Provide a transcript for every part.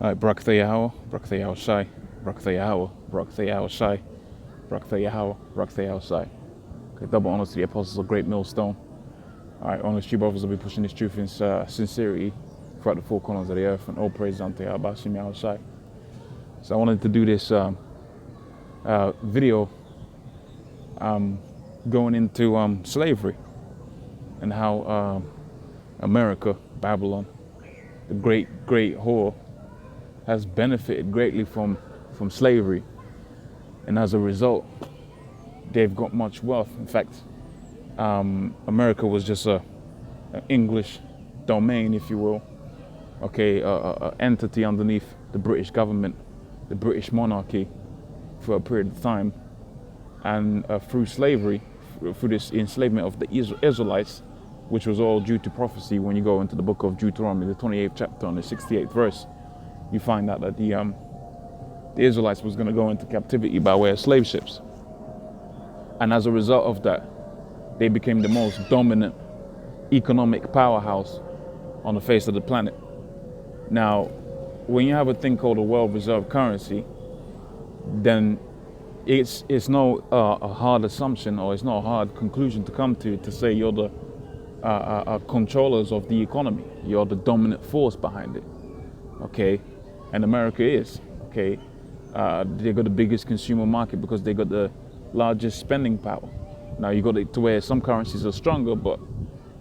All right, Barak Yahweh, Barak Yahweh Shai, Barak Yahweh, Barak Yahweh Shai, Barak Yahweh, Barak Yahweh Shai. Okay, double honors to the apostles of Great Millstone. All right, honest true brothers will be pushing this truth in sincerity throughout the four corners of the earth, and all praise unto Yahweh Shem Yahweh Shai. So I wanted to do this video going into slavery and how America, Babylon, the great whore, has benefited greatly from slavery, and as a result they've got much wealth. In fact, America was just an English domain, if you will, okay, entity underneath the British government, the British monarchy, for a period of time, and through slavery, through this enslavement of the Israelites, which was all due to prophecy. When you go into the book of Deuteronomy, the 28th chapter and the 68th verse, you find out that the Israelites was going to go into captivity by way of slave ships. And as a result of that, they became the most dominant economic powerhouse on the face of the planet. Now, when you have a thing called a world reserve currency, then it's no a hard assumption, or it's not a hard conclusion to come to say you're the controllers of the economy. You're the dominant force behind it, okay? And America is, okay? They got the biggest consumer market because they got the largest spending power. Now you got it to where some currencies are stronger, but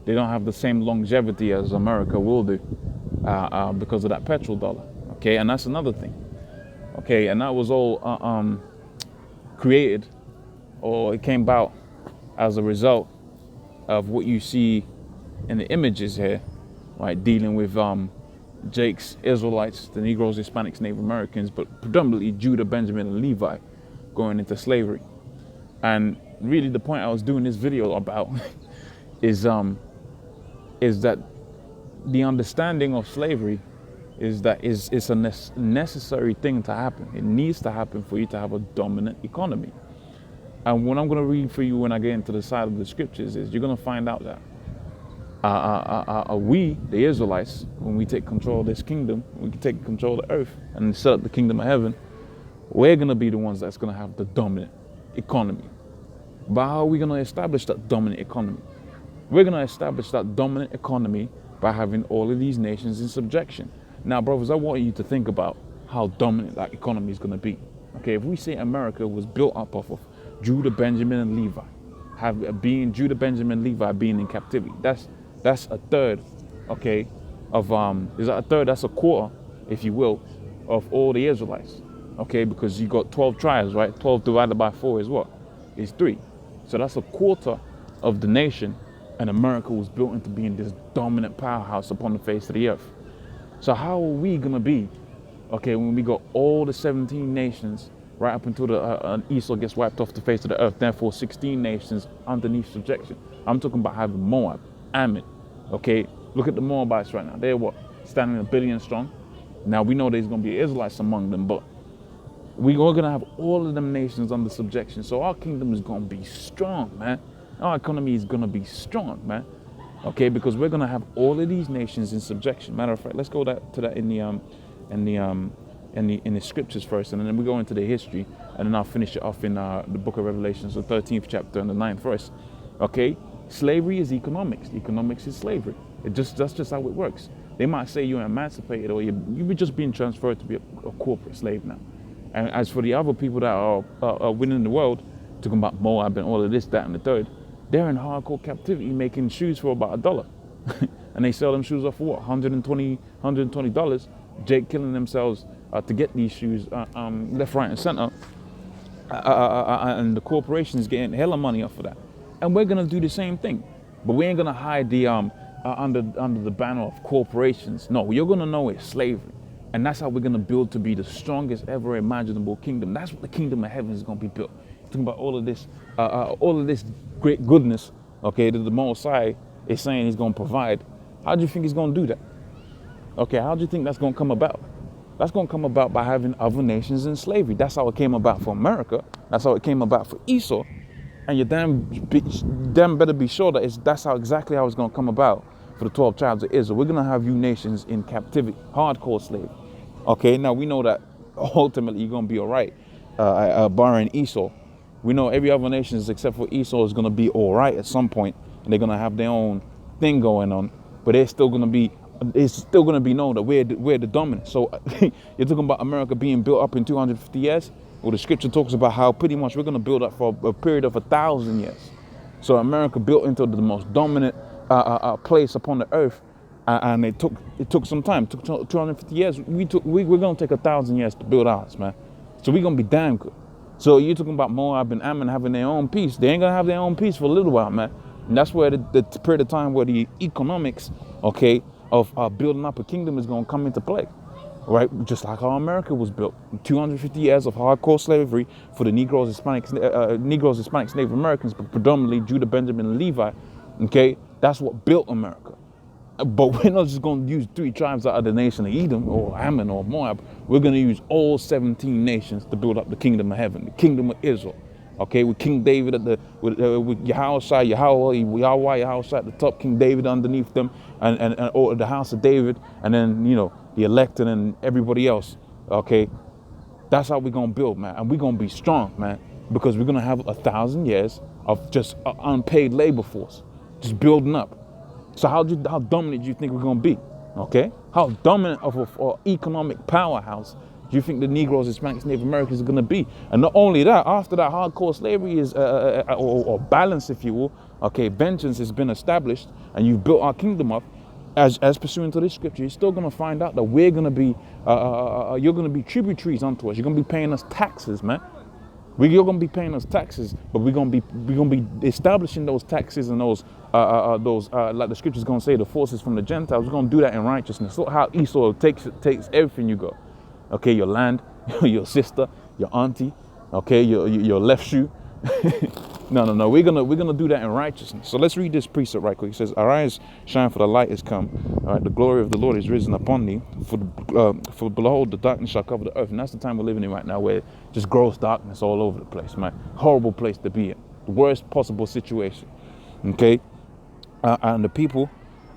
they don't have the same longevity as America will do because of that petrol dollar, okay? And that's another thing, okay? And that was all created, or it came about as a result of what you see in the images here, right? Dealing with Jake's Israelites, the Negroes, Hispanics, Native Americans, but predominantly Judah, Benjamin, and Levi going into slavery. And really the point I was doing this video about is that the understanding of slavery is that it's a necessary thing to happen. It needs to happen for you to have a dominant economy. And what I'm going to read for you when I get into the side of the scriptures is you're going to find out that we, the Israelites, when we take control of this kingdom, we can take control of the earth and set up the kingdom of heaven, we're going to be the ones that's going to have the dominant economy. But how are we going to establish that dominant economy? We're going to establish that dominant economy by having all of these nations in subjection. Now, brothers, I want you to think about how dominant that economy is going to be. Okay, if we say America was built up off of Judah, Benjamin, and Levi, Judah, Benjamin, Levi being in captivity, that's a third, okay, of is that a third? That's a quarter, if you will, of all the Israelites, okay, because you got 12 tribes, right? 12 divided by 4 is what? Is 3. So that's a quarter of the nation, and America was built into being this dominant powerhouse upon the face of the earth. So how are we gonna be, okay, when we got all the 17 nations right up until the Esau gets wiped off the face of the earth, therefore 16 nations underneath subjection? I'm talking about having Moab, Ammon, okay? Look at the Moabites right now. They're what? Standing 1 billion strong. Now we know there's gonna be Israelites among them, but we're gonna have all of them nations under subjection. So our kingdom is gonna be strong, man. Our economy is gonna be strong, man. Okay, because we're gonna have all of these nations in subjection. Matter of fact, let's go to that in the scriptures first, and then we go into the history, and then I'll finish it off in the book of Revelations, the 13th chapter and the 9th verse. Okay, slavery is economics. Economics is slavery. That's just how it works. They might say you're emancipated, or you're just being transferred to be a corporate slave now. And as for the other people that are winning the world, talking about Moab and all of this, that, and the third, they're in hardcore captivity making shoes for about $1. And they sell them shoes off for what? $120. Jake killing themselves to get these shoes left, right, and center. And the corporations getting hella money off of that. And we're gonna do the same thing. But we ain't gonna hide the under the banner of corporations. No, you're gonna know it's slavery. And that's how we're gonna build to be the strongest ever imaginable kingdom. That's what the kingdom of heaven is gonna be built. Talking about all of this great goodness, okay, that the Most High is saying he's gonna provide. How do you think he's gonna do that? Okay, how do you think that's gonna come about? That's gonna come about by having other nations in slavery. That's how it came about for America. That's how it came about for Esau. And you damn better be sure that that's exactly how it's gonna come about for the 12 tribes of Israel. We're gonna have you nations in captivity, hardcore slavery. Okay, now we know that ultimately you're gonna be all right, barring Esau. We know every other nation except for Esau is gonna be all right at some point, and they're gonna have their own thing going on, but they're still gonna be. It's still gonna be known that we're the dominant. So you're talking about America being built up in 250 years. Well, the scripture talks about how pretty much we're gonna build up for a period of 1,000 years. So America built into the most dominant place upon the earth, and it took some time. It took 250 years. We're gonna take 1,000 years to build ours, man. So we're gonna be damn good. So you're talking about Moab and Ammon having their own peace. They ain't gonna have their own peace for a little while, man. And that's where the period of time where the economics, okay, of building up a kingdom is gonna come into play, right? Just like how America was built. 250 years of hardcore slavery for the Negroes, Hispanics, Native Americans, but predominantly Judah, Benjamin, and Levi. Okay, that's what built America. But we're not just going to use 3 tribes out of the nation of Edom or Ammon or Moab. We're going to use all 17 nations to build up the kingdom of heaven, the kingdom of Israel. Okay, with King David with Yahushua, Yahushua at the top, King David underneath them, and or the house of David, and then the elected and everybody else. Okay, that's how we're gonna build, man, and we're gonna be strong, man, because we're gonna have 1,000 years of just unpaid labor force, just building up. So how dominant do you think we're gonna be? Okay, how dominant of an economic powerhouse do you think the Negroes, Hispanics, Native Americans are gonna be? And not only that, after that hardcore slavery is or balance, if you will, okay, vengeance has been established, and you've built our kingdom up, as pursuant to this scripture, you're still gonna find out that we're gonna be, you're gonna be tributaries unto us. You're gonna be paying us taxes, man. You're gonna be paying us taxes, but we're gonna be establishing those taxes and those like the scripture's gonna say, the forces from the Gentiles. We're gonna do that in righteousness. So how Esau takes everything you got, okay, your land, your sister, your auntie, okay, your left shoe. No. We're gonna do that in righteousness. So let's read this precept right quick. It says, "Arise, shine, for the light is come. All right, the glory of the Lord is risen upon thee. For behold, the darkness shall cover the earth." And that's the time we're living in right now, where just gross darkness all over the place, man. Horrible place to be in. The worst possible situation. Okay, and the people.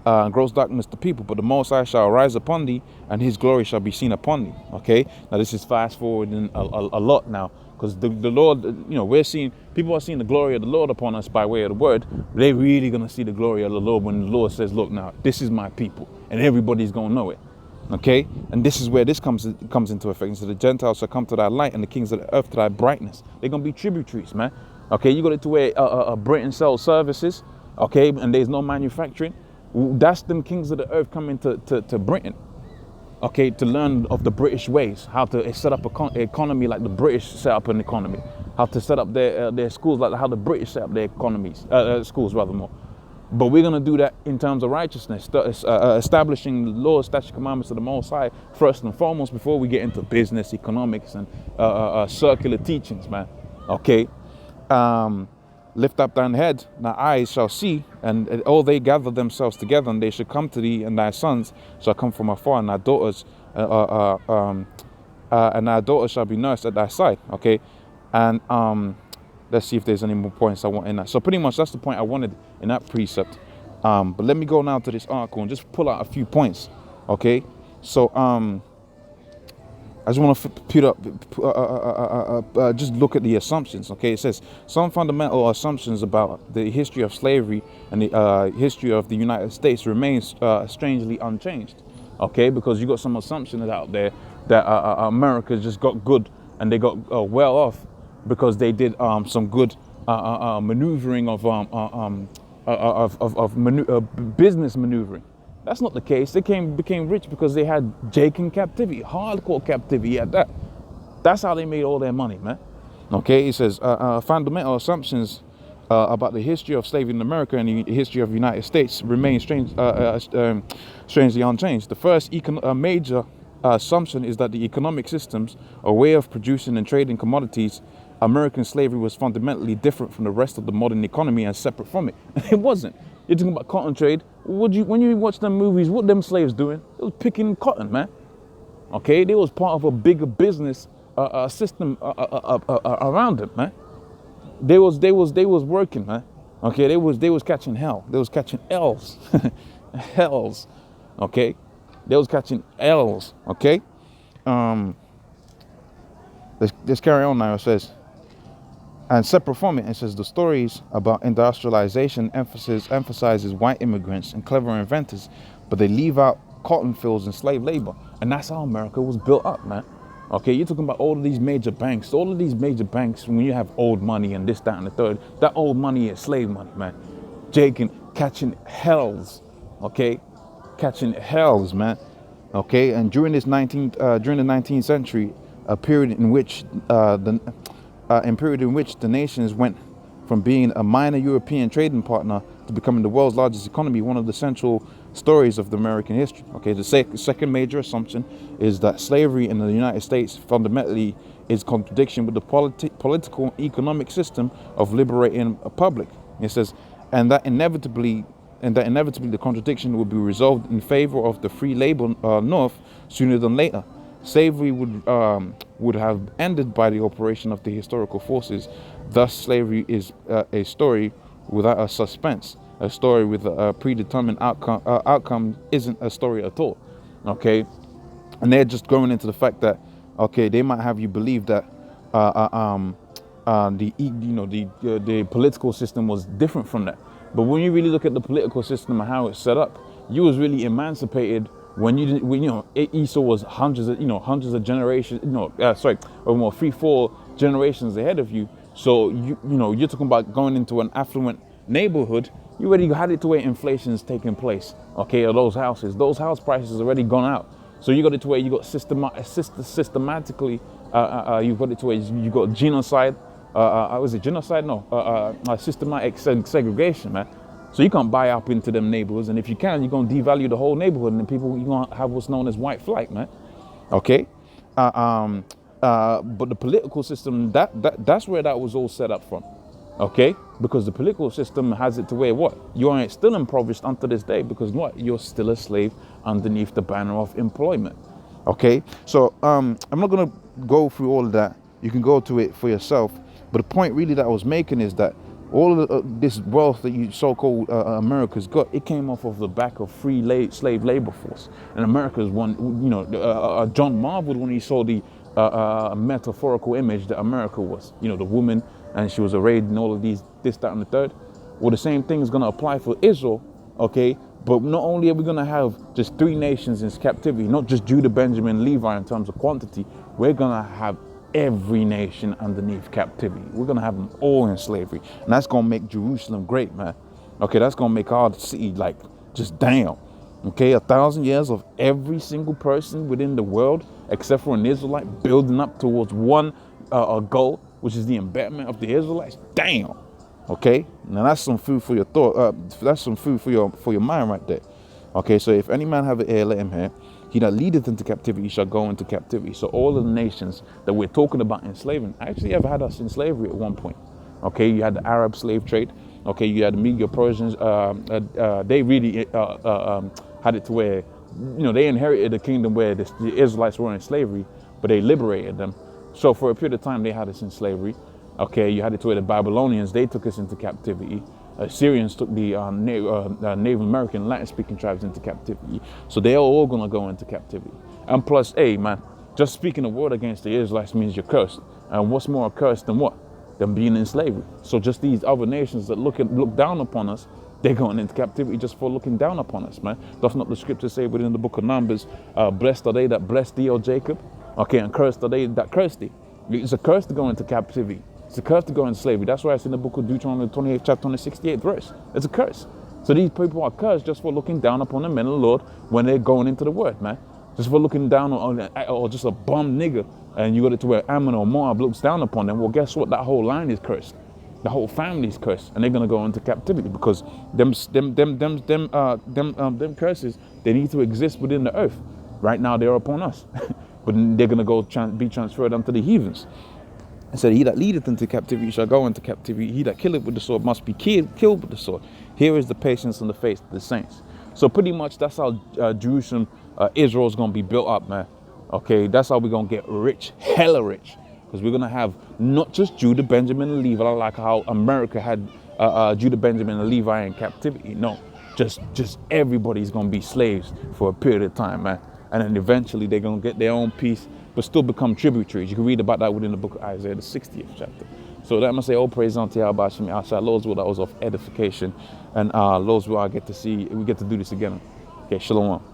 Gross darkness the people, but the Most High shall rise upon thee, and his glory shall be seen upon thee. Okay, now this is fast forwarding a lot now, because the Lord, we're seeing, people are seeing the glory of the Lord upon us by way of the word. They're really going to see the glory of the Lord when the Lord says, look, now this is my people, and everybody's going to know it. Okay, and this is where this comes into effect. So the Gentiles shall come to thy light, and the kings of the earth to thy brightness. They're going to be tributaries, man. Okay, you got it to where Britain sells services, okay, and there's no manufacturing. That's them kings of the earth coming to Britain, okay, to learn of the British ways, how to set up an economy like the British set up an economy, how to set up their schools like how the British set up their economies, schools rather more. But we're going to do that in terms of righteousness, establishing the laws, statutes, commandments of the Most High first and foremost before we get into business, economics, and circular teachings, man, okay? Lift up thine head, thy eyes shall see, and all they gather themselves together, and they shall come to thee, and thy sons shall come from afar, and thy daughters, shall be nursed at thy side. Okay, and let's see if there's any more points I want in that. So pretty much that's the point I wanted in that precept. But let me go now to this article and just pull out a few points. Okay, so I just want to just look at the assumptions. Okay, it says some fundamental assumptions about the history of slavery and the history of the United States remains strangely unchanged. Okay, because you got some assumptions out there that America just got good and they got well off because they did some good maneuvering of business maneuvering. That's not the case. They became rich because they had Jake in captivity, hardcore captivity at that. That's how they made all their money, man. Okay, it says fundamental assumptions about the history of slavery in America and the history of the United States remain strangely unchanged. The first major assumption is that the economic systems, a way of producing and trading commodities, American slavery was fundamentally different from the rest of the modern economy and separate from it. It wasn't. You're talking about cotton trade. When you watch them movies, what them slaves doing? They was picking cotton, man. Okay, they was part of a bigger business system around them, man. They was working, man. Okay, they was catching hell. They was catching L's, hells. Okay, they was catching L's. Okay, um, let's carry on now. It says, and separate from it, it says the stories about industrialization emphasizes white immigrants and clever inventors, but they leave out cotton fields and slave labor. And that's how America was built up, man. Okay, you're talking about all of these major banks. All of these major banks, when you have old money and this, that, and the third, that old money is slave money, man. Catching hells, okay? Catching hells, man. Okay, and during the 19th century, a period in which the nations went from being a minor European trading partner to becoming the world's largest economy, one of the central stories of the American history. Okay, the second major assumption is that slavery in the United States fundamentally is contradiction with the political and economic system of liberating a public. It says, and that inevitably the contradiction will be resolved in favor of the free labor North sooner than later. Slavery would have ended by the operation of the historical forces. Thus, slavery is a story without a suspense. A story with a predetermined outcome isn't a story at all. Okay, and they're just going into the fact that, okay, they might have you believe that the political system was different from that. But when you really look at the political system and how it's set up, you was really emancipated when Esau was hundreds of generations, or more 3-4 generations ahead of you. So you're talking about going into an affluent neighborhood. You already had it to where inflation is taking place. Okay, of those house prices already gone out. So you got it to where you got systematically, you got it to where you got genocide. Was it genocide? No, systematic segregation, man. So you can't buy up into them neighborhoods, and if you can, you're gonna devalue the whole neighborhood, and the people you're gonna have what's known as white flight, man. Okay, but the political system that's where that was all set up from. Okay, because the political system has it to where what you are still impoverished unto this day, because what you're still a slave underneath the banner of employment. Okay, so I'm not gonna go through all of that. You can go to it for yourself. But the point really that I was making is that all of this wealth that you so-called America's got, it came off of the back of slave labor force. And America's one, John marveled when he saw the metaphorical image that America was. The woman, and she was arrayed in all of this, that, and the third. Well, the same thing is going to apply for Israel, okay? But not only are we going to have just 3 nations in captivity, not just Judah, Benjamin, Levi in terms of quantity, we're going to have every nation underneath captivity. We're going to have them all in slavery. And that's going to make Jerusalem great, man. Okay, that's going to make our city like just damn. Okay, 1,000 years of every single person within the world, except for an Israelite, building up towards one goal, which is the embedment of the Israelites. Damn. Okay, now that's some food for your thought. That's some food for your mind right there. Okay, so if any man have an ear, let him hear. He that leadeth into captivity shall go into captivity. So all of the nations that we're talking about enslaving actually have had us in slavery at one point. Okay, you had the Arab slave trade. Okay, you had the Medo-Persians. They really had it to where, they inherited a kingdom where the Israelites were in slavery, but they liberated them. So for a period of time, they had us in slavery. Okay, you had it to where the Babylonians, they took us into captivity. Assyrians took the Native American Latin-speaking tribes into captivity. So they're all going to go into captivity. And plus, hey, man, just speaking a word against the Israelites means you're cursed. And what's more accursed than what? Than being in slavery. So just these other nations that look down upon us, they're going into captivity just for looking down upon us, man. Does not the scripture say within the book of Numbers, blessed are they that bless thee, O Jacob? Okay, and cursed are they that curse thee. It's a curse to go into captivity. It's a curse to go into slavery. That's why it's in the book of Deuteronomy 28th chapter, 68th verse. It's a curse. So these people are cursed just for looking down upon the men of the Lord when they're going into the word, man. Just for looking down on or just a bum nigger, and you got it to where Ammon or Moab looks down upon them. Well, guess what? That whole line is cursed. The whole family is cursed, and they're gonna go into captivity because them curses, they need to exist within the earth. Right now, they're upon us, but they're gonna go be transferred unto the heathens. It said, he that leadeth into captivity shall go into captivity. He that killeth with the sword must be killed with the sword. Here is the patience and the faith of the saints. So pretty much that's how Jerusalem, Israel is going to be built up, man. Okay, that's how we're going to get rich, hella rich. Because we're going to have not just Judah, Benjamin, and Levi, like how America had Judah, Benjamin, and Levi in captivity. No, just everybody's going to be slaves for a period of time, man. and then eventually they're going to get their own peace, but still become tributaries. You can read about that within the book of Isaiah, the 60th chapter. So that must say, all praise unto Yahweh Shem Yahshua. Lord's will, that was of edification. And Lord's will, we get to do this again. Okay, shalom.